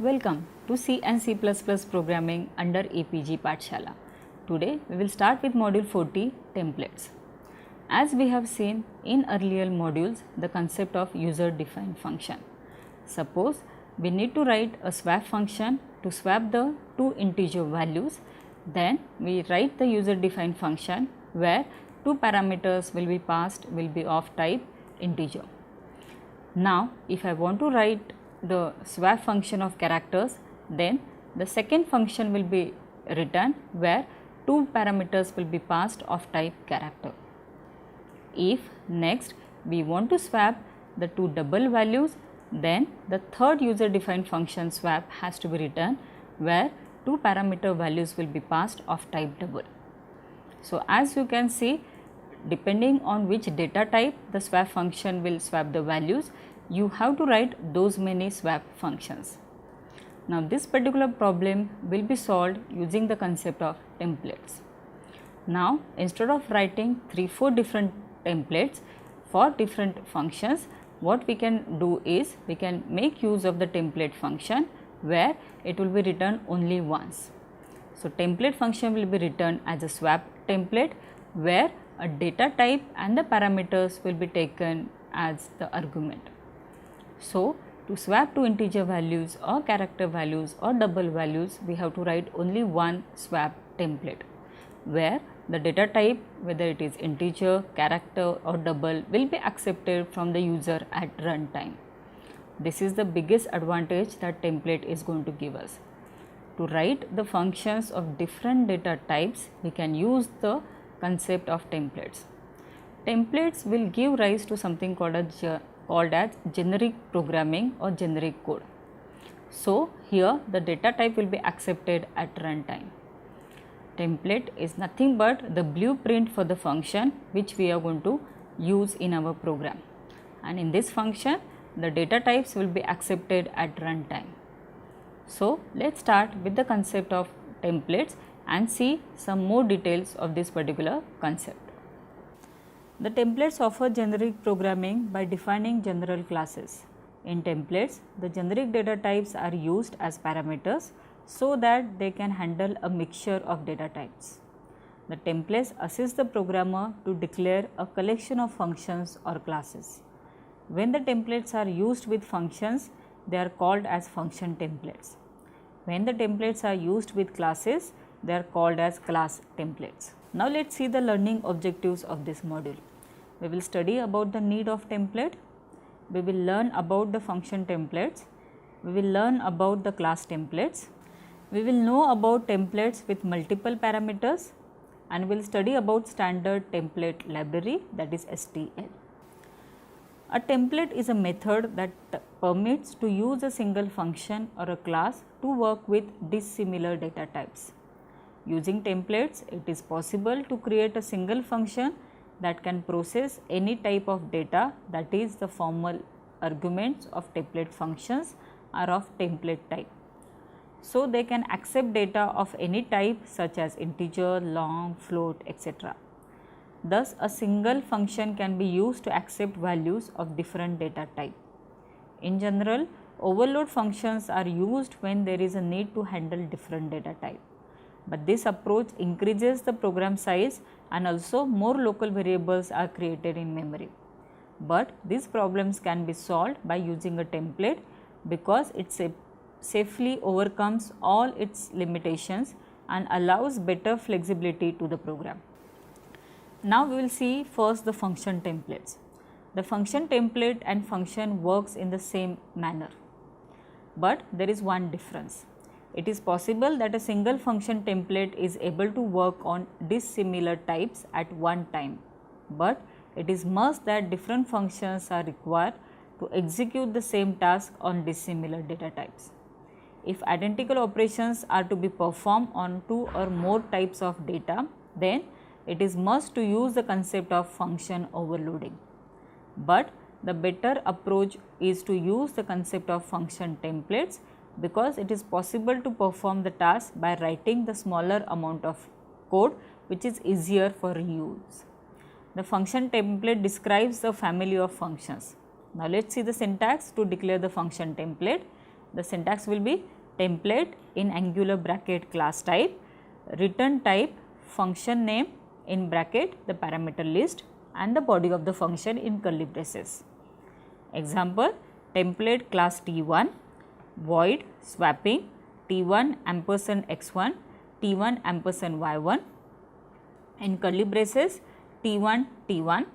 Welcome to C and C++ programming under APG Pathshala. Today we will start with module 40 templates. As we have seen in earlier modules the concept of user defined function. Suppose we need to write a swap function to swap the two integer values, then we write the user defined function where two parameters will be passed will be of type integer. Now if I want to write the swap function of characters, then the second function will be written where two parameters will be passed of type character. If next we want to swap the two double values, then the third user defined function swap has to be written where two parameter values will be passed of type double. So as you can see, depending on which data type the swap function will swap the values, you have to write those many swap functions. Now this particular problem will be solved using the concept of templates. Now instead of writing 3-4 different templates for different functions, what we can do is we can make use of the template function where it will be written only once. So template function will be written as a swap template where a data type and the parameters will be taken as the argument. So to swap two integer values or character values or double values, we have to write only one swap template where the data type, whether it is integer, character or double, will be accepted from the user at runtime. This is the biggest advantage that template is going to give us. To write the functions of different data types, we can use the concept of templates. Templates will give rise to something called as generic programming or generic code. So here the data type will be accepted at runtime. Template is nothing but the blueprint for the function which we are going to use in our program, and in this function the data types will be accepted at runtime. So let's start with the concept of templates and see some more details of this particular concept. The templates offer generic programming by defining general classes. In templates, the generic data types are used as parameters so that they can handle a mixture of data types. The templates assist the programmer to declare a collection of functions or classes. When the templates are used with functions, they are called as function templates. When the templates are used with classes, they are called as class templates. Now let's see the learning objectives of this module. We will study about the need of template, we will learn about the function templates, we will learn about the class templates, we will know about templates with multiple parameters, and we will study about standard template library, that is STL. A template is a method that permits to use a single function or a class to work with dissimilar data types. Using templates, it is possible to create a single function that can process any type of data, that is the formal arguments of template functions are of template type. So they can accept data of any type such as integer, long, float, etc. Thus a single function can be used to accept values of different data type. In general, overload functions are used when there is a need to handle different data type. But this approach increases the program size and also more local variables are created in memory. But these problems can be solved by using a template because it safely overcomes all its limitations and allows better flexibility to the program. Now we will see first the function templates. The function template and function works in the same manner, but there is one difference. It is possible that a single function template is able to work on dissimilar types at one time, but it is must that different functions are required to execute the same task on dissimilar data types. If identical operations are to be performed on two or more types of data, then it is must to use the concept of function overloading. But the better approach is to use the concept of function templates because it is possible to perform the task by writing the smaller amount of code which is easier for reuse. The function template describes the family of functions. Now let us see the syntax to declare the function template. the syntax will be template in angular bracket class type, return type function name in bracket the parameter list and the body of the function in curly braces. Example, template class T1 void swapping T1 ampersand x1 T1 ampersand y1 in curly braces T1 T1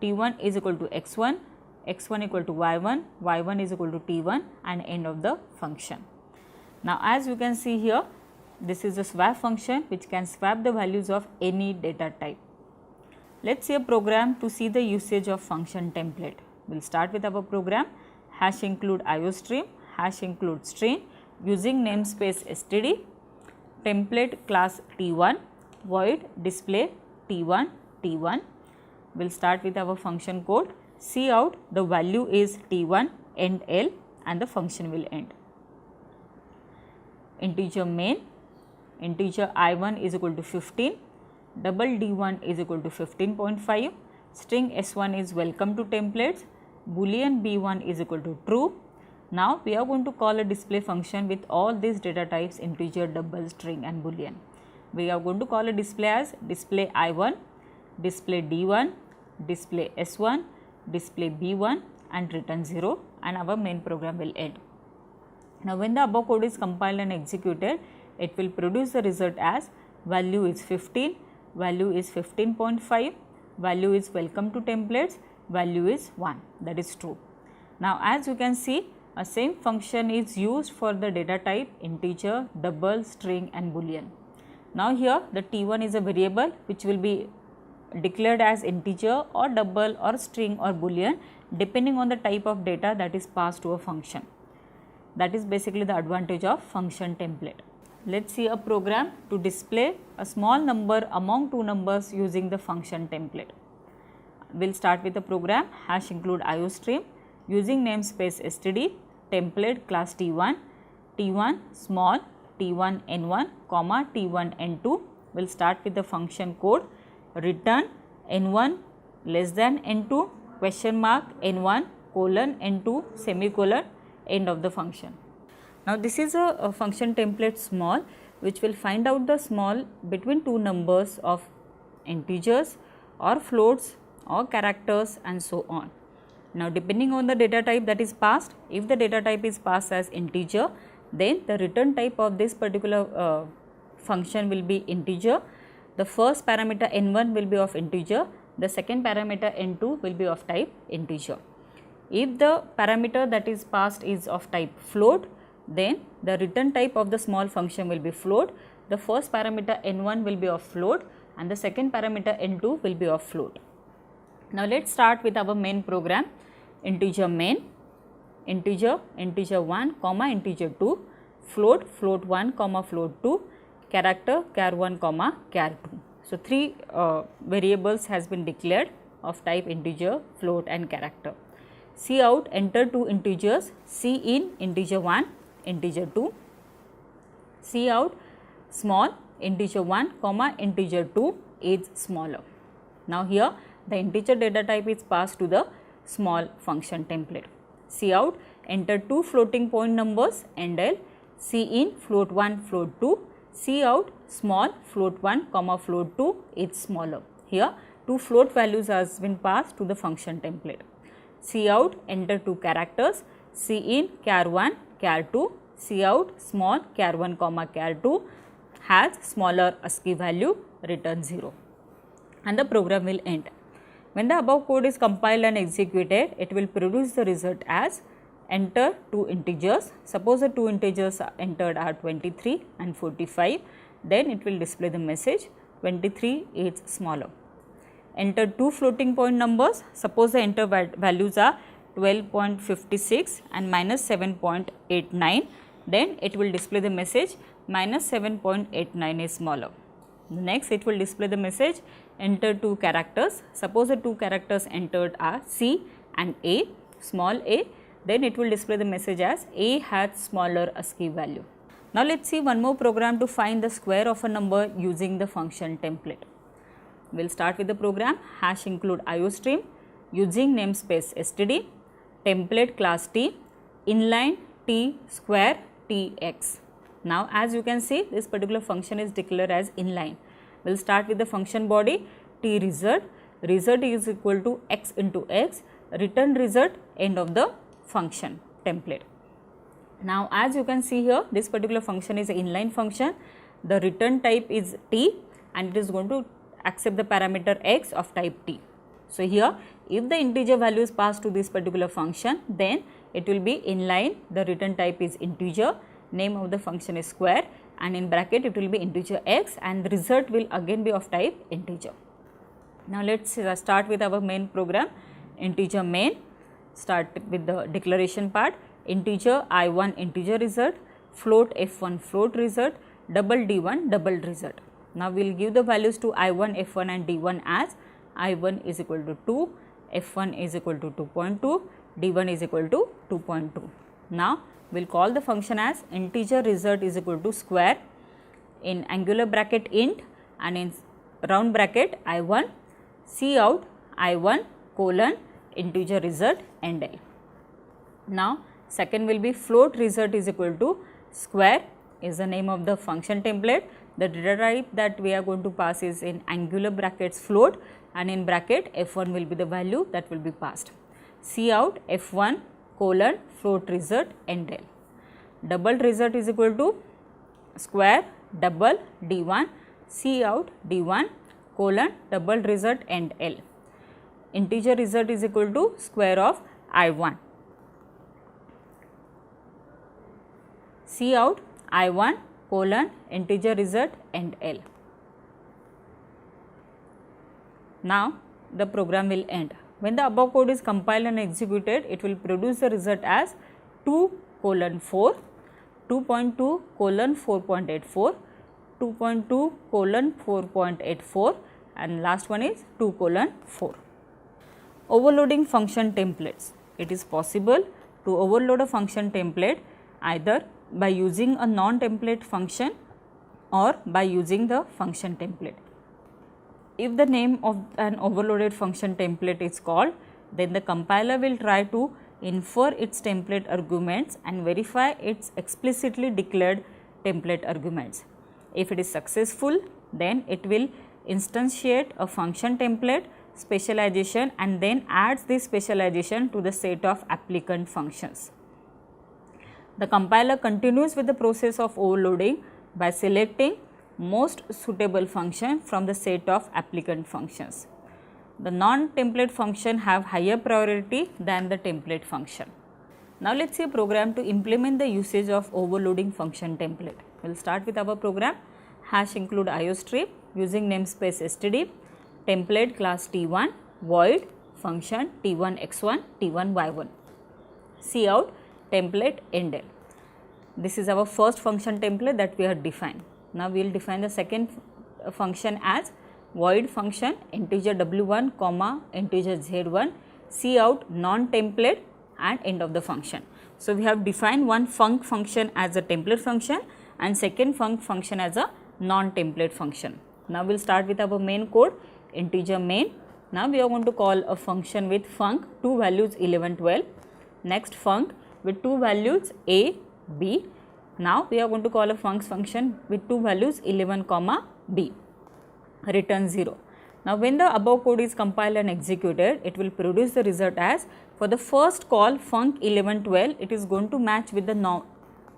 T1 is equal to x1, x1 equal to y1, y1 is equal to T1 and end of the function. Now, as you can see here, this is a swap function which can swap the values of any data type. Let us see a program to see the usage of function template. We will start with our program hash include iostream, hash include string using namespace std, template class T1 void display T1 T1. We will start with our function code. See out the value is T1 end L and the function will end. Integer main, integer I1 is equal to 15, double D1 is equal to 15.5, string S1 is welcome to templates, boolean B1 is equal to true. Now, we are going to call a display function with all these data types integer, double, string and boolean. We are going to call a display as display I1, display D1, display S1, display B1 and return 0 and our main program will end. Now, when the above code is compiled and executed, it will produce the result as value is 15, value is 15.5, value is welcome to templates, value is 1, that is true. Now, as you can see, a same function is used for the data type integer, double, string and boolean. Now, here the T1 is a variable which will be declared as integer or double or string or boolean depending on the type of data that is passed to a function. That is basically the advantage of function template. Let us see a program to display a small number among two numbers using the function template. We will start with the program hash include iostream using namespace std, template class T1, T1 small, T1 n1, comma T1 n2. We will start with the function code return n1 less than n2 question mark n1 colon n2 semicolon end of the function. Now, this is a function template small which will find out the small between two numbers of integers or floats or characters and so on. Now, depending on the data type that is passed, if the data type is passed as integer, then the return type of this particular function will be integer. The first parameter n1 will be of integer, the second parameter n2 will be of type integer. If the parameter that is passed is of type float, then the return type of the small function will be float. The first parameter n1 will be of float and the second parameter n2 will be of float. Now, let us start with our main program integer main, integer 1 comma integer 2, float 1 comma float 2, character char 1 comma char 2. So, three variables has been declared of type integer, float and character. See out enter two integers, C in integer 1, integer 2, see out small integer 1 comma integer 2 is smaller. Now, here the integer data type is passed to the small function template. See out enter two floating point numbers end L, C in float 1 float 2, see out small float 1 comma float 2 is smaller. Here two float values has been passed to the function template. See out enter two characters, C in char 1 char 2, see out small char 1 comma char 2 has smaller ASCII value, return 0 and the program will end. When the above code is compiled and executed, it will produce the result as enter two integers. Suppose the two integers are entered are 23 and 45, then it will display the message 23 is smaller. Enter two floating point numbers. Suppose the enter values are 12.56 and minus 7.89, then it will display the message minus 7.89 is smaller. Next, it will display the message enter two characters. Suppose the two characters entered are C and A, small a, then it will display the message as A has smaller ASCII value. Now, let us see one more program to find the square of a number using the function template. We will start with the program hash include iostream using namespace std, template class T, inline t square tx. Now as you can see, this particular function is declared as inline. We will start with the function body t result. Result is equal to x into x, return result end of the function template. Now as you can see here, this particular function is an inline function. The return type is t and it is going to accept the parameter x of type t. So here if the integer value is passed to this particular function, then it will be inline, the return type is integer, name of the function is square, and in bracket it will be integer x, and the result will again be of type integer. Now let us start with our main program, integer main. Start with the declaration part, integer I1 integer result, float F1 float result, double D1 double result. Now we will give the values to I1, F1 and D1 as I1 is equal to 2, F1 is equal to 2.2, D1 is equal to 2.2. Now we will call the function as integer result is equal to square in angular bracket int and in round bracket I1, cout I1 colon integer result end L. Now second will be float result is equal to square is the name of the function template. The data type that we are going to pass is in angular brackets float, and in bracket F1 will be the value that will be passed. Cout F1 colon float result end L. Double result is equal to square double D1 cout D1 colon double result end L. Integer result is equal to square of I1. Cout I1 colon integer result end L. Now the program will end. When the above code is compiled and executed, it will produce the result as 2 colon 4, 2.2 colon 4.84, 2.2 colon 4.84 and last one is 2 colon 4. Overloading function templates. It is possible to overload a function template either by using a non-template function or by using the function template. If the name of an overloaded function template is called, then the compiler will try to infer its template arguments and verify its explicitly declared template arguments. If it is successful, then it will instantiate a function template specialization and then adds this specialization to the set of applicant functions. The compiler continues with the process of overloading by selecting most suitable function from the set of applicant functions. The non-template function have higher priority than the template function. Now let us see a program to implement the usage of overloading function template. We will start with our program, hash include IOStream using namespace std, template class t1, void function t1 x1, t1 y1, cout template end L. This is our first function template that we have defined. Now we will define the second function as void function integer w1 comma integer z1, cout non-template and end of the function. So we have defined one func function as a template function and second func function as a non-template function. Now we will start with our main code, integer main. Now we are going to call a function with func, two values 11, 12. Next func with two values a, b. Now we are going to call a func function with two values 11, comma b. Return 0. Now when the above code is compiled and executed, it will produce the result as, for the first call func 11, 12, it is going to match with the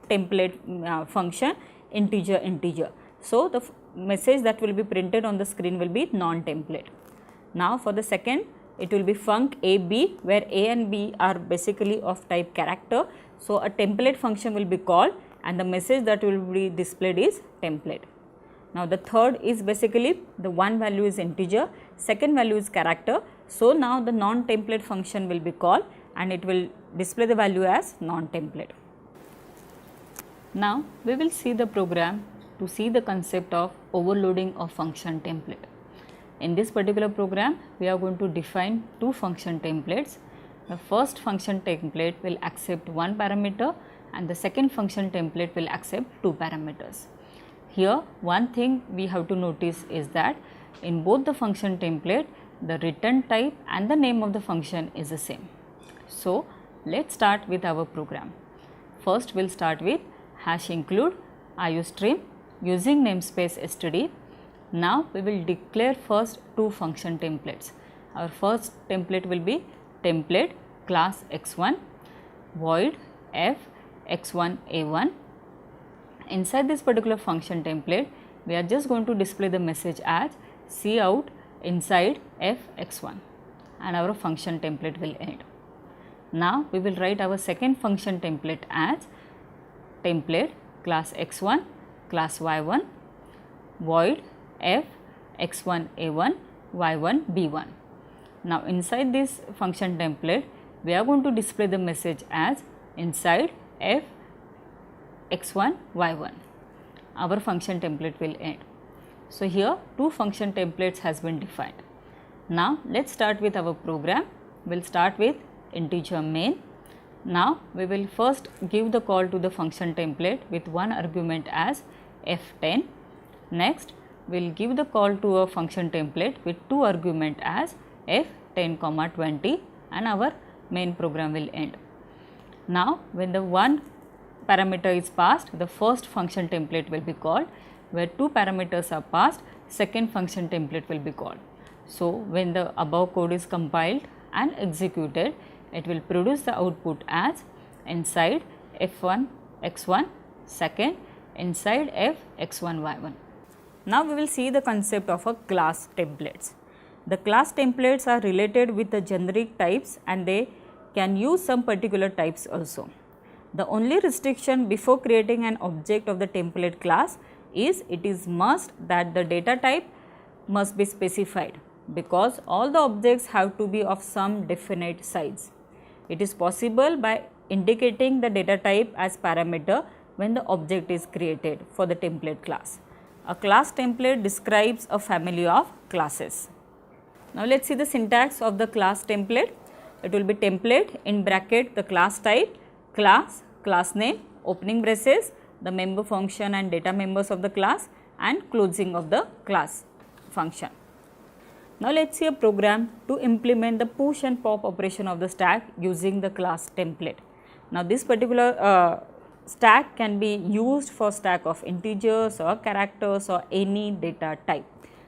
template function integer integer. So the message that will be printed on the screen will be non-template. Now for the second, it will be func ab, where a and b are basically of type character. So a template function will be called and the message that will be displayed is template. Now the third is basically the one value is integer, second value is character. So now the non-template function will be called and it will display the value as non-template. Now we will see the program to see the concept of overloading of function template. In this particular program, we are going to define two function templates. The first function template will accept one parameter and the second function template will accept two parameters. Here one thing we have to notice is that in both the function template, the return type and the name of the function is the same. So let us start with our program. First we will start with hash include iostream using namespace std. Now we will declare first two function templates. Our first template will be template class x1 void f x1 a1. Inside this particular function template, we are just going to display the message as cout inside f x1 and our function template will end. Now we will write our second function template as template class x1 class y1 void f x1 a1 y1 b1. Now inside this function template, we are going to display the message as inside f x1 y1. Our function template will end. So here two function templates has been defined. Now let's start with our program. We'll start with integer main. Now we will first give the call to the function template with one argument as f10. Next we'll give the call to a function template with two argument as f10, 20 and our main program will end. Now when the one parameter is passed, the first function template will be called. Where two parameters are passed, second function template will be called. So when the above code is compiled and executed, it will produce the output as inside f1 x1 second inside f x1 y1. Now we will see the concept of a class templates. The class templates are related with the generic types and they can use some particular types also. The only restriction before creating an object of the template class is it is must that the data type must be specified, because all the objects have to be of some definite size. It is possible by indicating the data type as parameter when the object is created for the template class. A class template describes a family of classes. Now let us see the syntax of the class template. It will be template in bracket the class type, class, class name, opening braces, the member function and data members of the class and closing of the class function. Now let us see a program to implement the push and pop operation of the stack using the class template. Now this particular stack can be used for stack of integers or characters or any data type.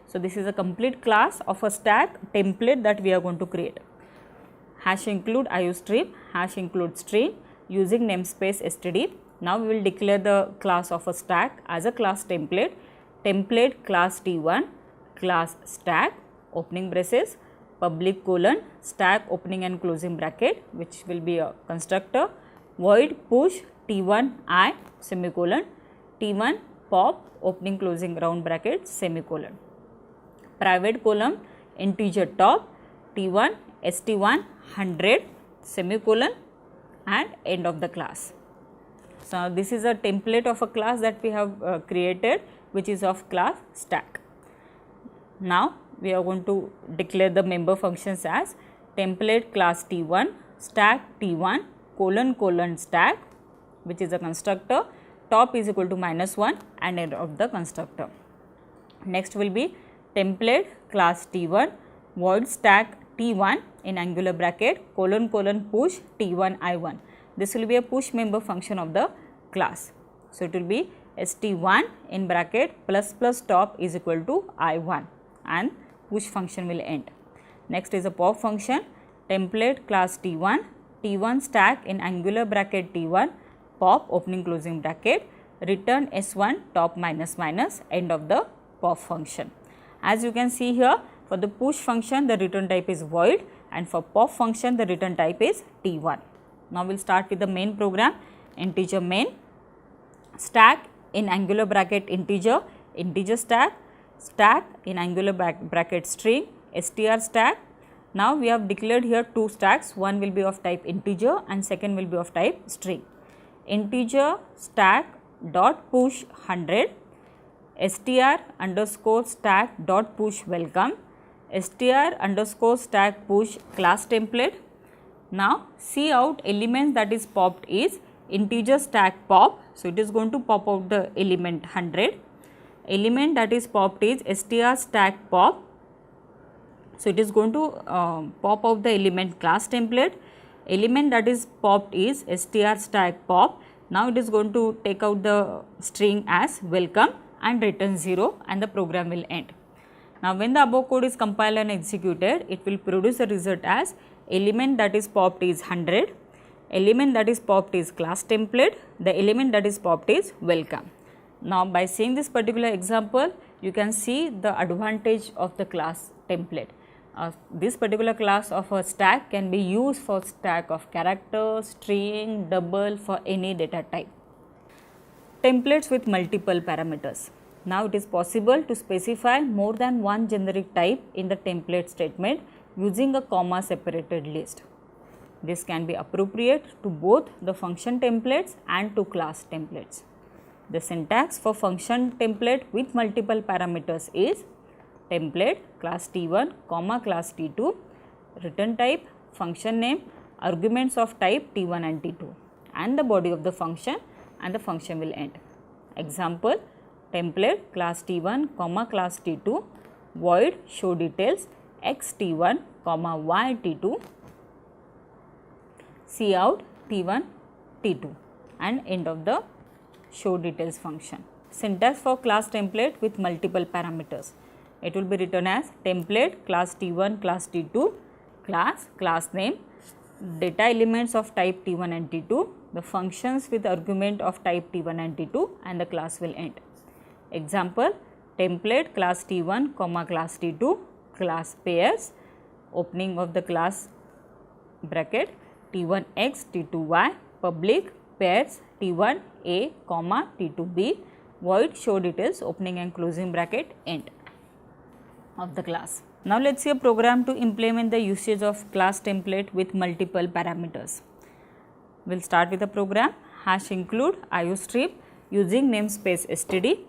So this is a complete class of a stack template that we are going to create. Hash include iostream, hash include string using namespace std. Now we will declare the class of a stack as a class template, template class t1 class stack opening braces public colon stack opening and closing bracket, which will be a constructor, void push t1 I semicolon t1 pop opening closing round bracket semicolon, private column integer top t1 st1 100 semicolon and end of the class. So this is a template of a class that we have created, which is of class stack. Now we are going to declare the member functions as template class t1 stack t1 colon colon stack, which is a constructor, top is equal to -1 and end of the constructor. Next will be template class t1 void stack t1 in angular bracket colon colon push t1 I1. This will be a push member function of the class. So it will be st1 in bracket plus plus top is equal to I1 and push function will end. Next is a pop function template class t1 t1 stack in angular bracket t1 pop opening closing bracket return s1 top minus minus end of the pop function. As you can see here, for the push function the return type is void and for pop function the return type is t1. Now we will start with the main program integer main stack in angular bracket integer integer stack stack in angular bracket string str stack. Now we have declared here two stacks, one will be of type integer and second will be of type string. Integer stack dot push 100 str underscore stack dot push welcome str underscore stack push class template. Now cout element that is popped is integer stack pop. So it is going to pop out the element 100. Element that is popped is str stack pop. So it is going to pop out the element class template. Element that is popped is str stack pop Now it is going to take out the string as welcome and return 0 and the program will end. Now when the above code is compiled and executed, it will produce a result as element that is popped is 100, element that is popped is class template, the element that is popped is welcome. Now by seeing this particular example, you can see the advantage of the class template. This particular class of a stack can be used for stack of character, string, double, for any data type. Templates with multiple parameters. Now it is possible to specify more than one generic type in the template statement using a comma separated list. This can be appropriate to both the function templates and to class templates. The syntax for function template with multiple parameters is template class T1 comma class T2, return type, function name, arguments of type T1 and T2, and the body of the function, and the function will end. Example, template class T1 comma class T2, void show details x T1 comma y T2, cout T1 T2, and end of the show details function. Syntax for class template with multiple parameters. It will be written as template class T1 class T2, class name, data elements of type T1 and T2, the functions with argument of type T1 and T2, and the class will end. Example, template class T1 comma class T2, class pairs, opening of the class bracket T1x T2y, public pairs T1a comma T2b, void show details, opening and closing bracket, end of the class. Now let us see a program to implement the usage of class template with multiple parameters. We will start with a program hash include IOStream using namespace std,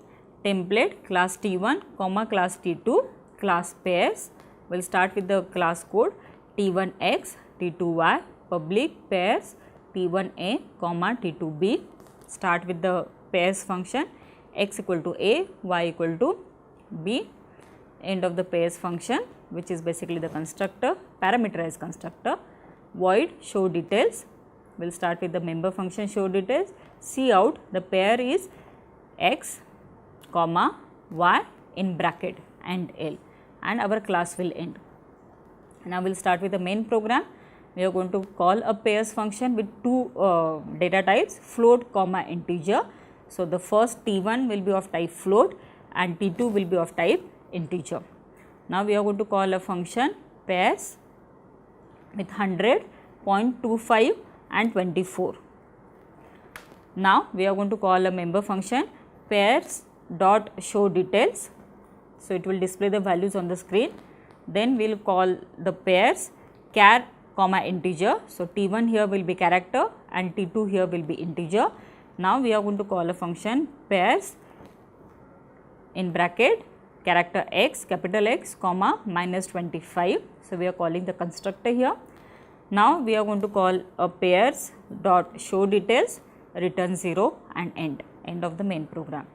template class T1 comma class T2, class pairs. We will start with the class code T1x T2y, public pairs T1a comma T2b. Start with the pairs function x equal to a, y equal to b, end of the pairs function, which is basically the constructor, parameterized constructor, void show details. We will start with the member function show details, cout the pair is x comma y in bracket and L, and our class will end. Now we will start with the main program. We are going to call a pairs function with two data types, float comma integer. So the first T1 will be of type float and T2 will be of type integer. Now we are going to call a function pairs with 100, 0.25 and 24. Now we are going to call a member function pairs dot show details. So it will display the values on the screen. Then we will call the pairs char comma integer. So T1 here will be character and T2 here will be integer. Now we are going to call a function pairs in bracket character x, capital X comma minus 25. So we are calling the constructor here. Now we are going to call a pairs dot show details, return 0 and end of the main program.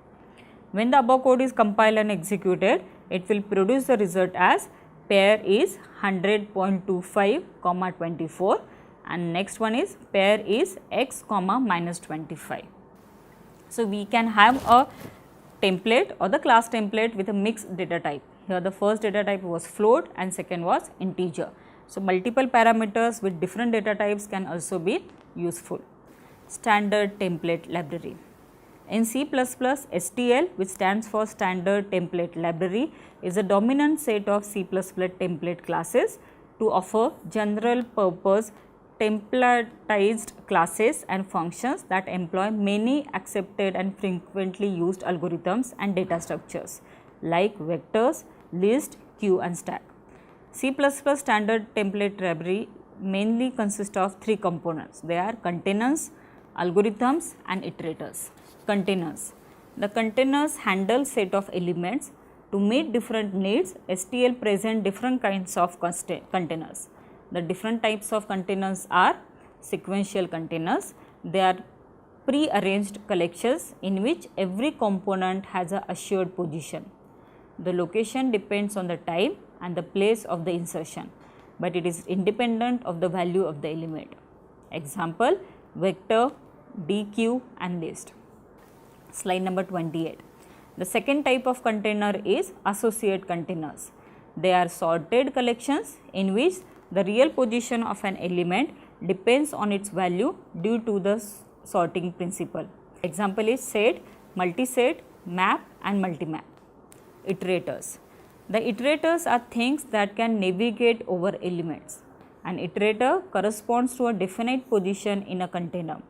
When the above code is compiled and executed, it will produce the result as pair is 100.25 comma 24, and next one is pair is x comma minus 25. So we can have a template or the class template with a mixed data type. Here the first data type was float and second was integer. So multiple parameters with different data types can also be useful. Standard template library. In C++, STL, which stands for Standard Template Library, is a dominant set of C++ template classes to offer general purpose templatized classes and functions that employ many accepted and frequently used algorithms and data structures like vectors, list, queue and stack. C++ Standard Template Library mainly consists of three components. They are containers, algorithms and iterators. Containers. The containers handle set of elements. To meet different needs, STL present different kinds of containers. The different types of containers are sequential containers. They are pre-arranged collections in which every component has a assured position. The location depends on the time and the place of the insertion, but it is independent of the value of the element. Example, vector dequeue and list. Slide number 28. The second type of container is associate containers. They are sorted collections in which the real position of an element depends on its value due to the sorting principle. Example is set, multiset, map and multimap. Iterators. The iterators are things that can navigate over elements. An iterator corresponds to a definite position in a container.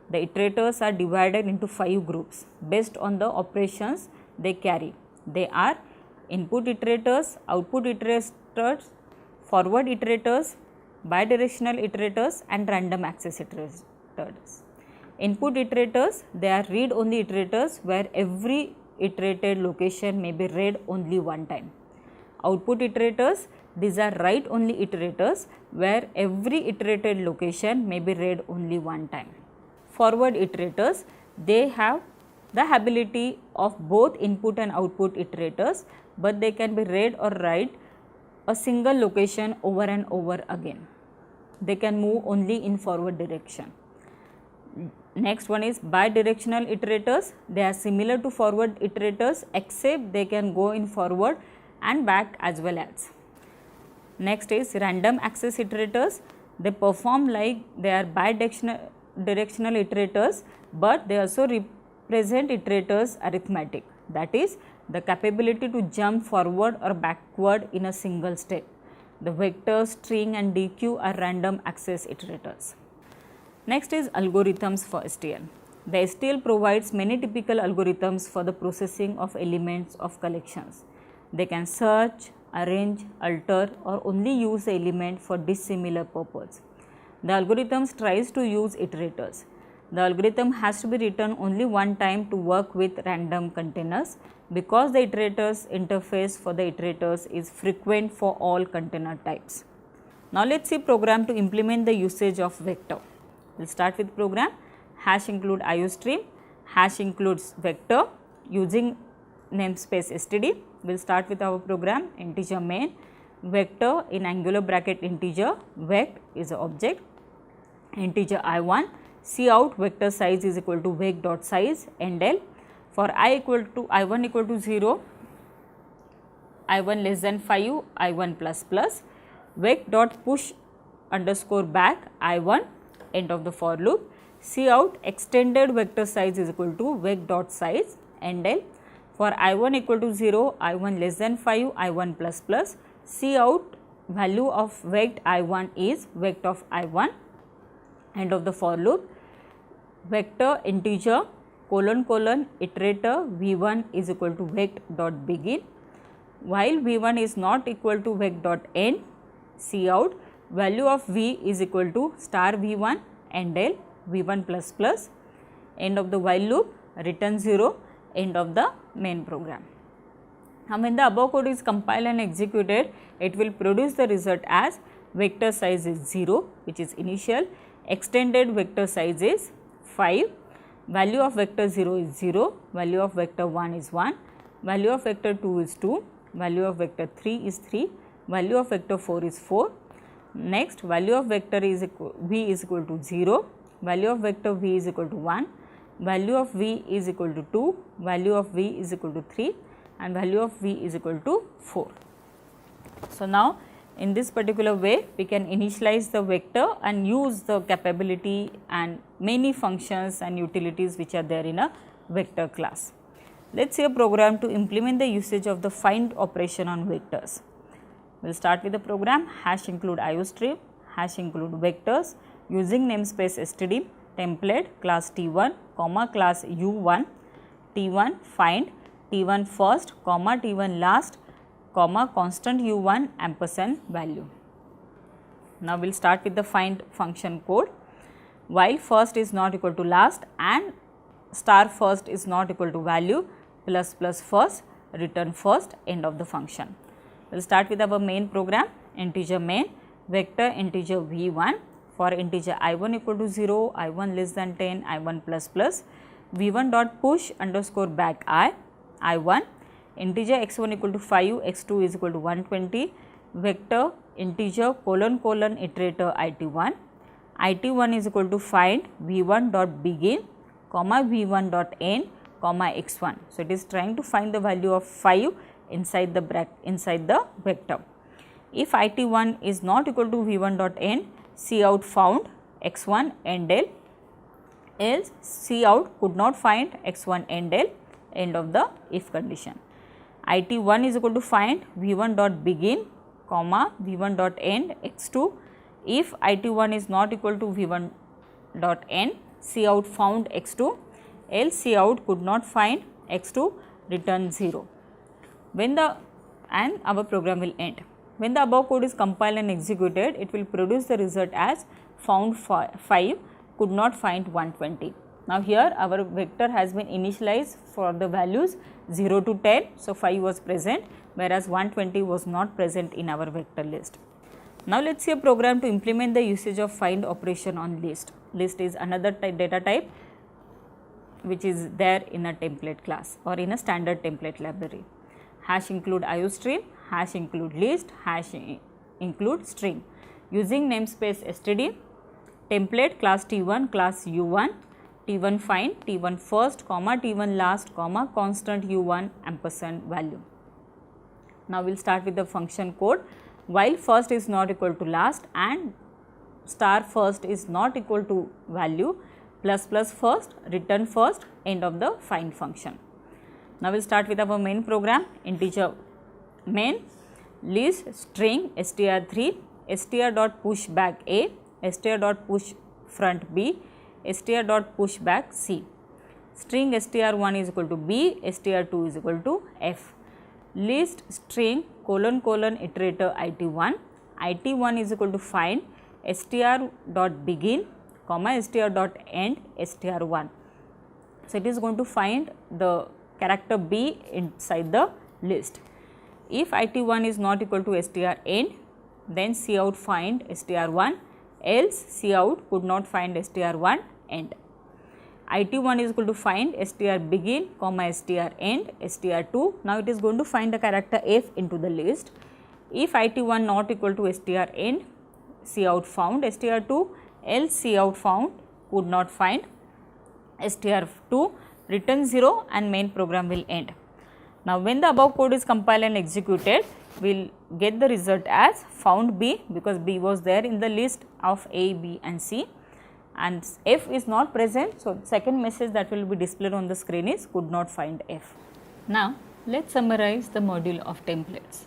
The iterators are divided into 5 groups based on the operations they carry. They are input iterators, output iterators, forward iterators, bidirectional iterators and random access iterators. Input iterators, they are read only iterators where every iterated location may be read only one time. Output iterators, these are write only iterators where every iterated location may be read only one time. Forward iterators, they have the ability of both input and output iterators, but they can be read or write a single location over and over again. They can move only in forward direction. Next one is bidirectional iterators. They are similar to forward iterators except they can go in forward and back as well as. Next is random access iterators. They perform like they are bidirectional iterators, but they also represent iterators arithmetic, that is the capability to jump forward or backward in a single step. The vector, string and dequeue are random access iterators. Next is algorithms for STL. The STL provides many typical algorithms for the processing of elements of collections. They can search, arrange, alter or only use the element for dissimilar purpose. The algorithms tries to use iterators. The algorithm has to be written only one time to work with random containers because the iterators interface for the iterators is frequent for all container types. Now let us see program to implement the usage of vector. We will start with program. Hash include IOStream, hash includes vector using namespace std. We will start with our program integer main, vector in angular bracket integer, vect is a object, integer I1, cout vector size is equal to vec dot size endl. For I1 equal to 0, I1 less than 5, I1 plus plus, vec dot push underscore back I1 end of the for loop, cout extended vector size is equal to vec dot size endl. For I1 equal to 0, I1 less than 5, I1 plus plus, cout value of vect I1 is vect of I1 end of the for loop, vector integer colon colon iterator V1 is equal to vect dot begin, while V1 is not equal to vect dot end, cout value of V is equal to star V1 endl V1 plus plus, end of the while loop, return 0, end of the main program. Now when the above code is compiled and executed, it will produce the result as vector size is 0 which is initial, extended vector size is 5, value of vector 0 is 0, value of vector 1 is 1, value of vector 2 is 2, value of vector 3 is 3, value of vector 4 is 4. Next, value of vector is v is equal to 0, value of vector v is equal to 1, value of v is equal to 2, value of v is equal to 3 and value of v is equal to 4. So now in this particular way we can initialize the vector and use the capability and many functions and utilities which are there in a vector class. Let us see a program to implement the usage of the find operation on vectors. We will start with the program hash include IOStream, hash include vectors using namespace std, template class T1, comma class U1, T1 find, T1 first, comma T1 last, comma constant U1 ampersand value. Now we will start with the find function code. While first is not equal to last and star first is not equal to value, plus plus first, return first, end of the function. We will start with our main program integer main, vector integer V1 for integer I1 equal to 0, I1 less than 10, I1 plus plus, V1 dot push underscore back I1, integer x1 equal to 5, x2 is equal to 120, vector integer colon colon iterator it1, IT1 is equal to find V1 dot begin comma V1 dot end comma x1. So, it is trying to find the value of 5 inside the vector. If IT1 is not equal to V1 dot end, Cout found x1 end L, else Cout could not find x1 end L, end of the if condition. IT1 is equal to find V1 dot begin comma V1 dot end x2. If IT1 is not equal to V1 dot end, Cout found x2, else Cout could not find x2, return 0. And our program will end. When the above code is compiled and executed, it will produce the result as found 5, could not find 120. Now, here our vector has been initialized for the values 0 to 10. So, 5 was present, whereas 120 was not present in our vector list. Now, let us see a program to implement the usage of find operation on list. List is another data type which is there in a template class or in a standard template library. Hash include IOStream, hash include list, hash include string. Using namespace std, template class T1, class U1, T1 find, T1 first, comma T1 last, comma constant U1 ampersand value. Now, we will start with the function code. While first is not equal to last and star first is not equal to value, plus first, return first, end of the find function. Now, we will start with our main program. Integer main, list string str3, str dot push back A, str dot push front B, str dot push back C. String str1 is equal to B, str2 is equal to F. List string colon iterator IT1, IT1 is equal to find str dot begin comma str dot end str1. So, it is going to find the character B inside the list. If IT1 is not equal to str end, then Cout find str1, else Cout could not find str1 end. IT1 is equal to find str begin comma str end str2. Now, it is going to find the character F into the list. If IT1 not equal to str end, Cout found str2, else Cout found could not find str2, return 0 and main program will end. Now, when the above code is compiled and executed, we will get the result as found B, because B was there in the list of A, B and C, and F is not present. So, second message that will be displayed on the screen is could not find F. Now, let us summarize the module of templates.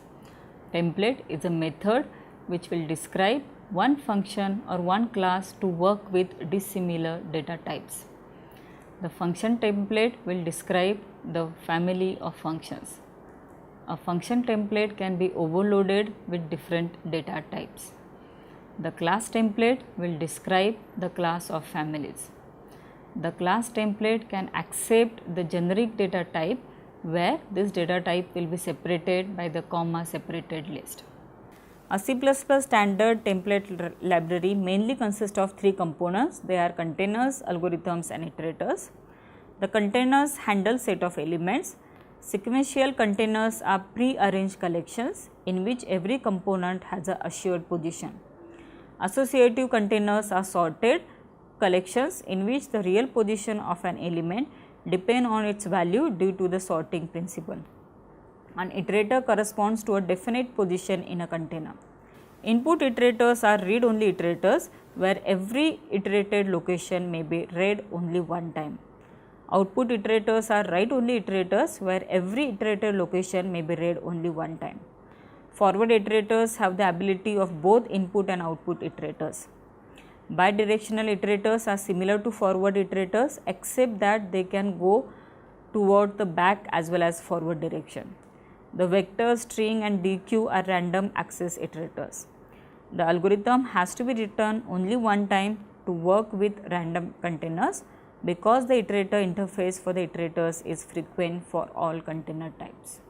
Template is a method which will describe one function or one class to work with dissimilar data types. The function template will describe the family of functions. A function template can be overloaded with different data types. The class template will describe the class of families. The class template can accept the generic data type where this data type will be separated by the comma separated list. A C++ standard template library mainly consists of 3 components. They are containers, algorithms and iterators. The containers handle set of elements. Sequential containers are pre-arranged collections in which every component has a assured position. Associative containers are sorted collections in which the real position of an element depend on its value due to the sorting principle. An iterator corresponds to a definite position in a container. Input iterators are read-only iterators where every iterated location may be read only one time. Output iterators are write-only iterators where every iterated location may be read only one time. Forward iterators have the ability of both input and output iterators. Bidirectional iterators are similar to forward iterators except that they can go toward the back as well as forward direction. The vector, string and deque are random access iterators. The algorithm has to be written only one time to work with random containers because the iterator interface for the iterators is frequent for all container types.